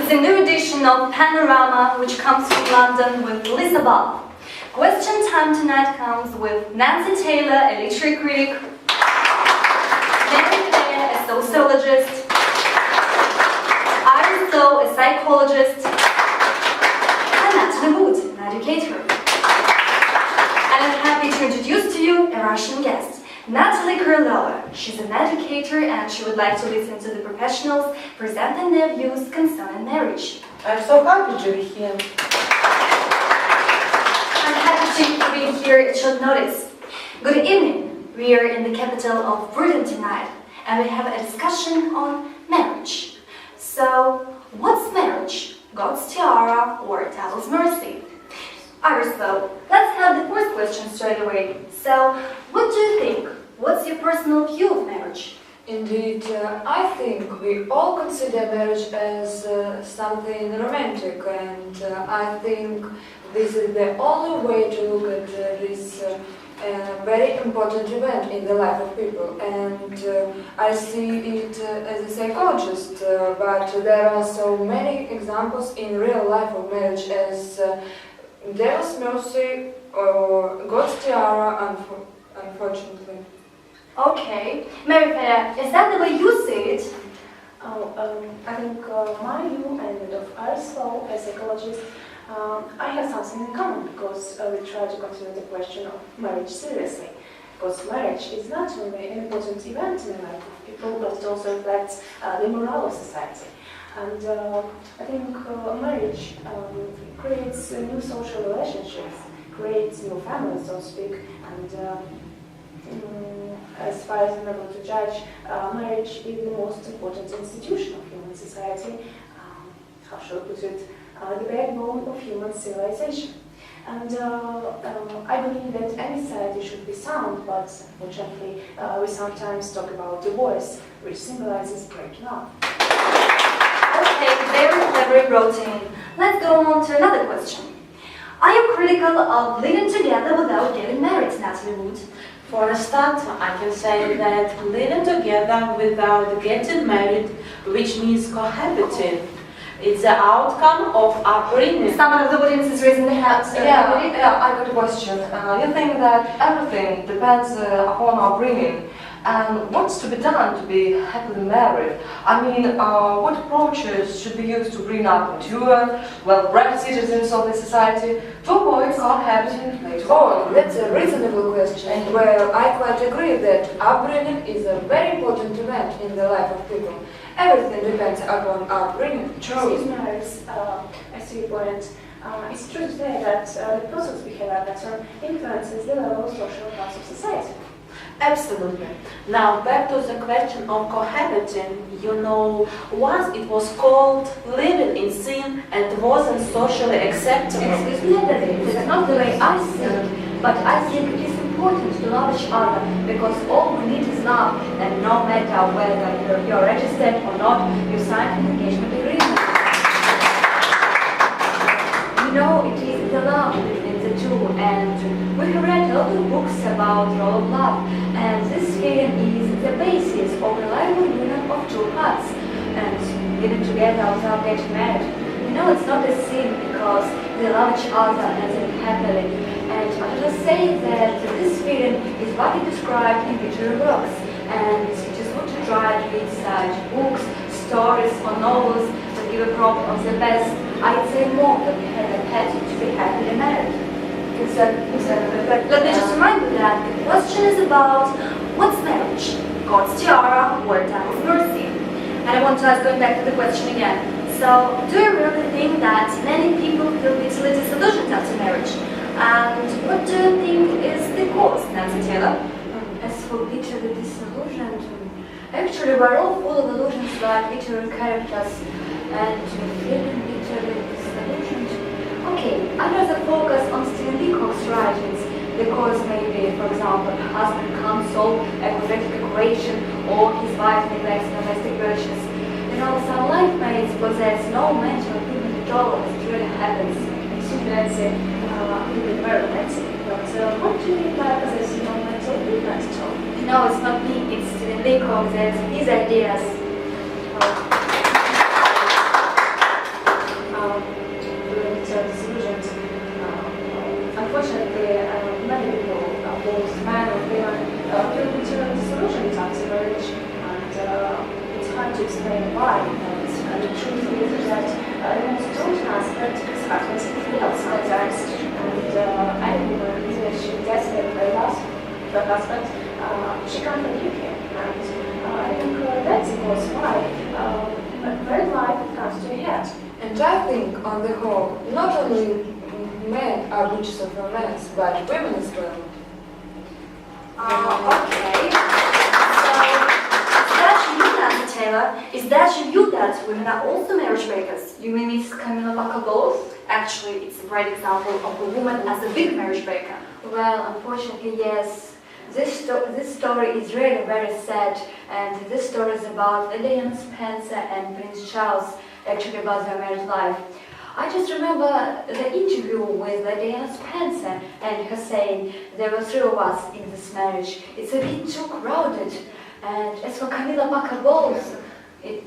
It's a new edition of Panorama, which comes from London with Lisa Ball. Question time tonight comes with Nancy Taylor, a literary critic, Mary Claire, a sociologist, Iris Doe, a psychologist, and Natalie Wood, an educator. And I'm happy to introduce to you a Russian guest, Natalie Krylova. She's an educator and she would like to listen to the professionals presenting their views concerning marriage. I'm so happy to be here. I'm happy to be here at short notice. Good evening. We are in the capital of Britain tonight and we have a discussion on marriage. So, what's marriage? God's tiara or devil's mercy? Iris, though, let's have the first question straight away. So, what do you think? What's your personal view of marriage? Indeed, I think we all consider marriage as something romantic, and I think this is the only way to look at this very important event in the life of people. And I see it as a psychologist, but there are so many examples in real life of marriage as devil's mercy or God's tiara, unfortunately. Okay. Mary Claire, is that the way you see it? I think my view and that of Iris Doe, a psychologist, I have something in common because we try to consider the question of marriage seriously. Because marriage is not only an important event in the life of people, but it also reflects the morale of society. And I think marriage creates new social relationships, creates new families, so to speak, and as far as I'm able to judge, marriage is the most important institution of human society. How should I put it? The backbone of human civilization. And I believe that any society should be sound, but unfortunately we sometimes talk about divorce, which symbolizes breaking up. Okay, very clever routine. Let's go on to another question. Are you critical of living together without getting married, Natalie Wood? For a start, I can say that living together without getting married, which means cohabiting, it's the outcome of upbringing. Someone of the audience is raising their hands. Yeah, I got a question. You think that everything depends upon upbringing, and what's to be done to be happily married? I mean, what approaches should be used to bring up mature, well-bred citizens of the society to avoid cohabiting later on? Oh, that's a reasonable question. Well, I quite agree that upbringing is a very important event in the life of people. Everything depends upon upbringing. Excuse me, Iris, I see your point. It's true to say that the process we have at that time influences the level of social class of society. Absolutely. Now back to the question of cohabiting. You know, once it was called living in sin and wasn't socially acceptable. Excuse me, Natalie, this is not the way I see it, but I think it is important to love each other because all we need is love, and no matter whether you're registered or not, you sign an engagement agreement. You know, it is the love between the two, and we have read a lot of books about the role of love, and this feeling is the basis of reliable union of two hearts, and living together without getting married. You know, it's not a sin because they love each other and live happily. And I must say that this feeling is widely described in literary works, and it is good to try to read such books, stories or novels that give a prop of the best. I'd say more that we have had to be happily married. Let me just remind you that the question is about what's marriage? God's tiara or devil's mercy? And I want to ask, going back to the question again. So, do you really think that many people feel bitterly disillusioned after marriage? And what do you think is the cause, Nancy Taylor? As for bitterly disillusioned, actually we're all full of illusions like literary characters, and feeling bitterly disillusioned. Okay, I'd rather focus on Stephen Leacock's writings, because maybe, for example, a husband can't solve a quadratic equation or his wife neglects domestic virtues. You know, some life mates possess no mental human at all, as it really happens. Excuse me, Nancy, you've been very romantic, but what do you mean by possessing no mental human at all? No, it's not me, it's Stephen Leacock, that's his ideas. And I think, on the whole, not only men are witches of romance, but women as well. Okay. So, is that you, Nancy Taylor? Is that your view that women are also marriage breakers? You mean Miss Camilla Parker Bowles? Actually, it's a great example of a woman as a big marriage breaker. Well, unfortunately, yes. This story is really very sad, and this story is about Diana Spencer and Prince Charles, actually about their married life. I just remember the interview with Diana Spencer and her saying, there were 3 of us in this marriage. It's a bit too crowded. And as for Camilla Parker Bowles, it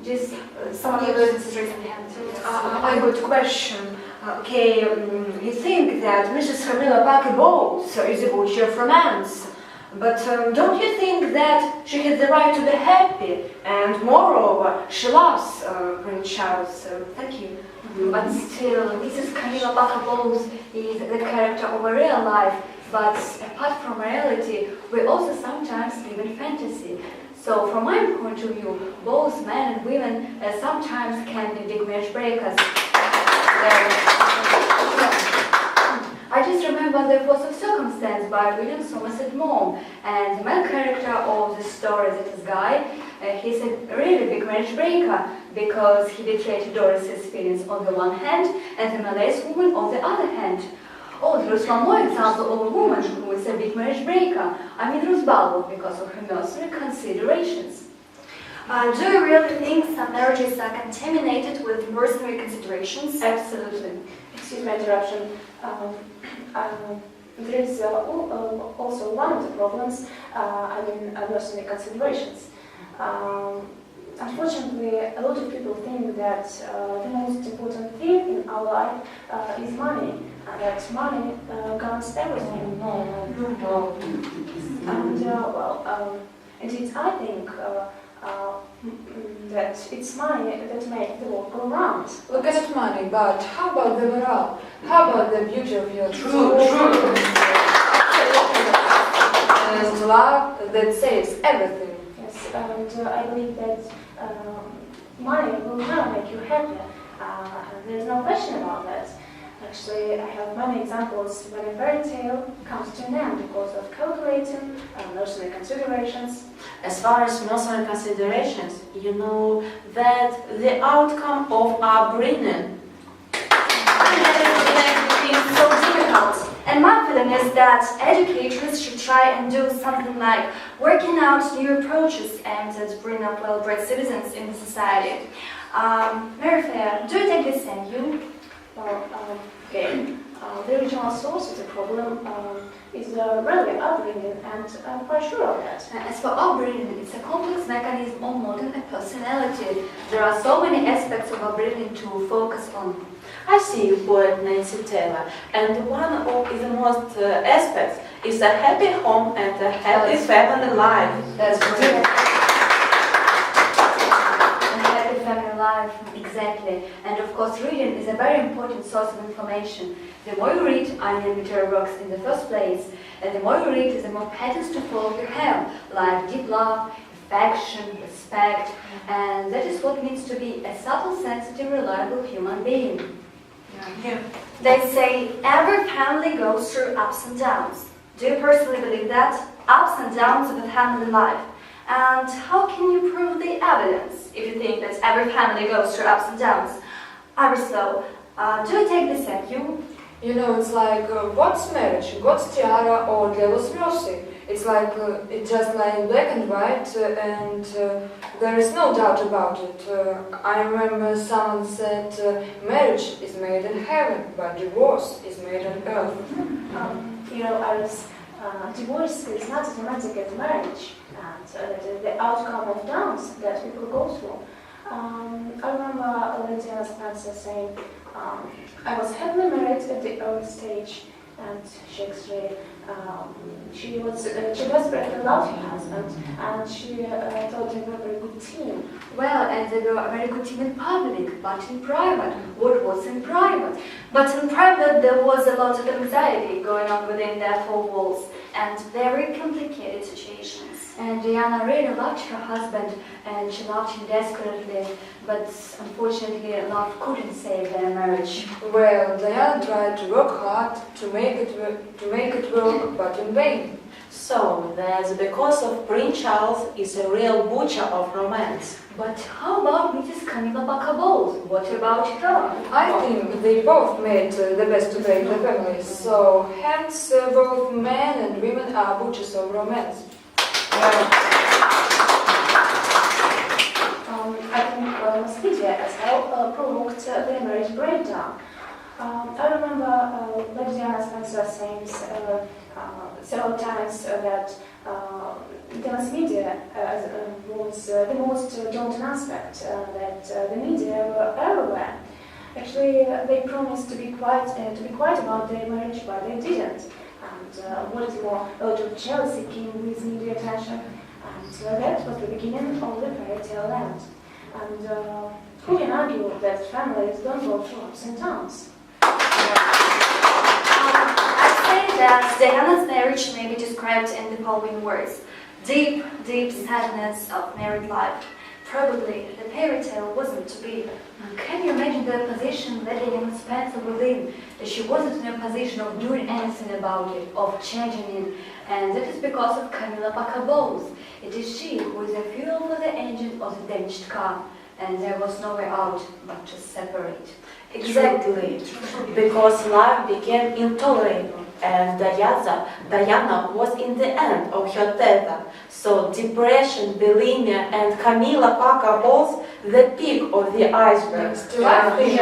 just... someone of those is raising their hand. I got a question. Okay, you think that Mrs. Camilla Parker Bowles is a witch of romance, but don't you think that she has the right to be happy? And moreover, she loves Prince Charles. Thank you. But still, Mrs. Camilla Parker Bowles is the character of a real life. But apart from reality, we also sometimes live in fantasy. So from my point of view, both men and women sometimes can be big marriage breakers. I just remember the force of circumstance by William Somerset Maugham, and the main character of the story, that is Guy, he's a really big marriage breaker because he betrayed Doris's feelings on the one hand and the Malays woman on the other hand. Oh, there is one more example of a woman who is a big marriage breaker. I mean Ruth Balboa, because of her mercenary considerations. Do you really think some marriages are contaminated with mercenary considerations? Absolutely. Excuse my interruption. There is also one of the problems, mercenary considerations. Unfortunately, a lot of people think that the most important thing in our life is money, and that money guns everything. And indeed, I think that it's money that makes the world go round. Look at money, but how about the morale? How about the beauty of your True. and love that saves everything? Yes, and I believe that money will never make you happy. There's no question about that. Actually, I have many examples when a fairy tale comes to an end because of calculating mercenary considerations. As far as mercenary considerations, you know that the outcome of upbringing. It's so difficult. And my feeling is that educators should try and do something like working out new approaches aimed at bringing up well-bred citizens in society. Mary Fair, do you take this and you? Well, okay. The original source of the problem is really upbringing, and I'm quite sure of that. As for upbringing, it's a complex mechanism of modern personality. There are so many aspects of upbringing to focus on. I see your point, Nancy Taylor, and one of the most aspects is a happy home and a happy family life. That's great. A happy family life, exactly. And of course, reading is a very important source of information. The more you read, I mean literary works in the first place, and the more you read, the more patterns to follow you have, like deep love, affection, respect, and that is what means to be a subtle, sensitive, reliable human being. Yeah. They say every family goes through ups and downs. Do you personally believe that? Ups and downs of a family life. And how can you prove the evidence if you think that every family goes through ups and downs? Aristotle, do you take this at you? You know, it's like, what's marriage? God's tiara or devil's mercy? It's like, it's just like black and white, and there is no doubt about it. I remember someone said, marriage is made in heaven, but divorce is made on earth. Iris, divorce is not as romantic as marriage, and the outcome of downs that people go through. I remember Diana Spencer saying, I was happily married at the early stage, and she actually, she desperately loved her husband, and she thought they were a very good team. Well, and they were a very good team in public, but in private, what was in private? But in private there was a lot of anxiety going on within their four walls, and very complicated situations. And Diana really loved her husband and she loved him desperately, but unfortunately love couldn't save their marriage. Well, Diana tried to work hard to make it work, but in vain. So, that's because of Prince Charles is a real butcher of romance. But how about Mrs. Camilla Bacabos? What about her? I think they both made the best to break the family, so hence both men and women are butchers of romance. I think mass media as well provoked their marriage breakdown. I remember Lady Diana Spencer saying several times that the mass media was the most daunting aspect, that the media were everywhere. Actually, they promised to be quiet about their marriage, but they didn't. And what is more, a lot of jealousy came with media attention, and that was the beginning of the fairy tale land. And who can argue that families don't go through ups and downs? I'd say that Diana's marriage may be described in the following words. Deep, deep sadness of married life. Probably the fairy tale wasn't to be. Can you imagine the position that Diana Spencer was in? That she wasn't in a position of doing anything about it, of changing it. And that is because of Camilla Bacabos. It is she who is the fuel for the engine of the damaged car. And there was no way out but to separate. Exactly, because life became intolerable and Diana was in the end of her tether. So depression, bulimia and Camilla Parker both the peak of the iceberg. Still, I think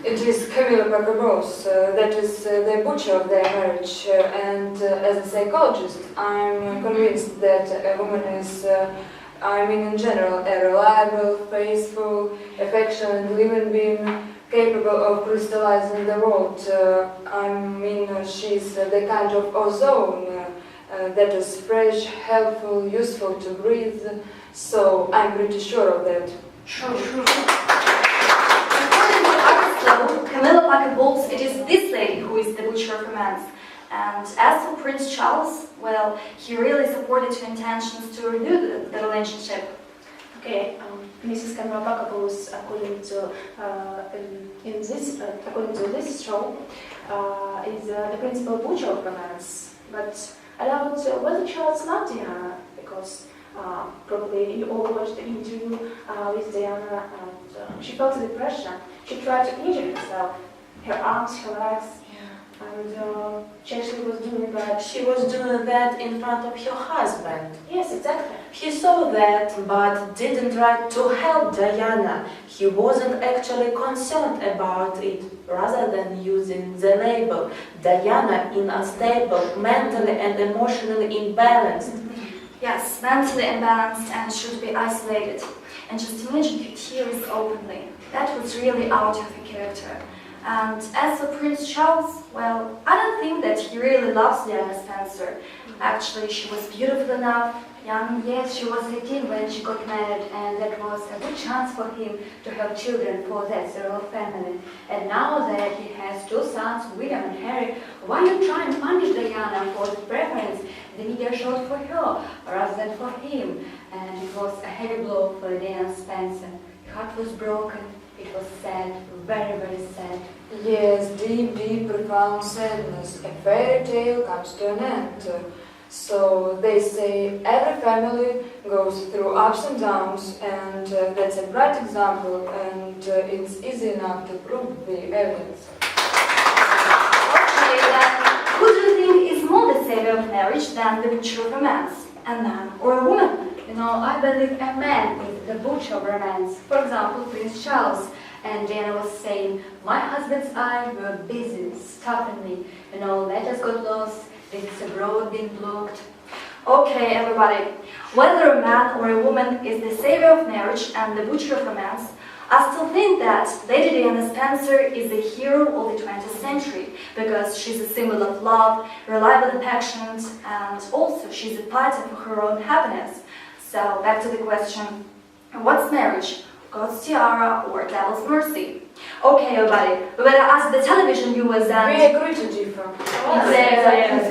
it is Camilla Bacabos that is the butcher of their marriage. And as a psychologist, I'm convinced that a woman is in general, a reliable, faithful, affectionate living being capable of crystallizing the world. She's the kind of ozone that is fresh, helpful, useful to breathe. So I'm pretty sure of that. True. According to Aristotle, Camilla Bacabos, it is this lady who is the butcher of romance. And as for Prince Charles, well, he really supported her intentions to renew the relationship. Okay, Mrs. Camilla Bacabos, according to this show, is the principal butcher of romance. But I doubt whether Charles loved Diana, because probably you all watched the interview with Diana, and she felt the depression. She tried to injure herself, her arms, her legs. And she actually was doing that. She was doing that in front of her husband. Yes, exactly. He saw that, but didn't try to help Diana. He wasn't actually concerned about it, rather than using the label Diana unstable, mentally and emotionally imbalanced. Yes, mentally imbalanced and should be isolated. And just imagine her tears openly. That was really out of her character. And as for Prince Charles, well, I don't think that he really loves Diana Spencer. Actually, she was beautiful enough, young. Yes, she was 18 when she got married, and that was a good chance for him to have children for their royal family. And now that he has two sons, William and Harry, why you try and punish Diana for the preference the media showed for her rather than for him? And it was a heavy blow for Diana Spencer. Her heart was broken. It was sad, very, very sad. Yes, deep, deep, profound sadness. A fairy tale comes to an end. So they say every family goes through ups and downs, and that's a bright example, and it's easy enough to prove the evidence. Okay, then, who do you think is more the savior of marriage than the butcher of romance? A man or a woman? You know, I believe a man is the butcher of romance. For example, Prince Charles. And Diana was saying, my husband's eyes were busy, stopping me. You know, letters got lost, this abroad being blocked. Okay, everybody. Whether a man or a woman is the savior of marriage and the butcher of romance, I still think that Lady Diana Spencer is the hero of the 20th century because she's a symbol of love, reliable affections, and also she's a fighter for her own happiness. So, back to the question, what's marriage? God's tiara or devil's mercy? Okay, everybody, we better ask the television viewers and... We agree to differ. Exactly.